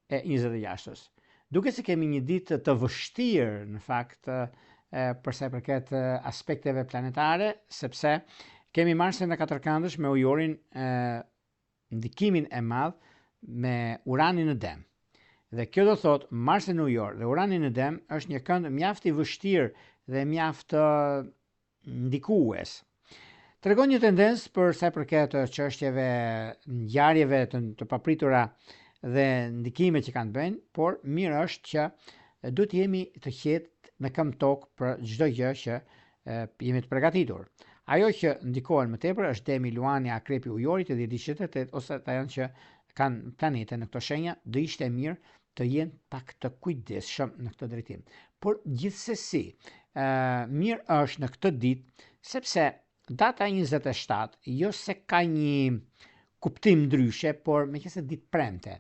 e 26-ës. Duke se kemi një ditë të vështirë në fakt për sa i përket aspekteve planetare, sepse kemi Marsin në katërkëndësh me ujorin ndikimin e madh me Uranin në Dem. Dhe kjo do thot Marsi në ujor dhe Urani në Dem është një kënd mjaft i vështirë dhe mjaft ndikues. Tregon një tendencë për sa i përket çështjeve, ngjarjeve të papritura dhe ndikime që kanë bënë, por mirë është që duhet jemi të qetë me këmbë tokë për çdo gjë që jemi të përgatitur. Ajo që ndikohen më tepër është Demi, Luani, Akrepi, Ujorit e 1028 ose ata janë që kanë planete në këto shenja, do ishte mirë të jenë pak të kujdesshëm në këtë drejtim. Por gjithsesi, mirë është në këtë ditë, sepse data 27 jo se ka një kuptim ndryshe, por meqenëse ditë premte.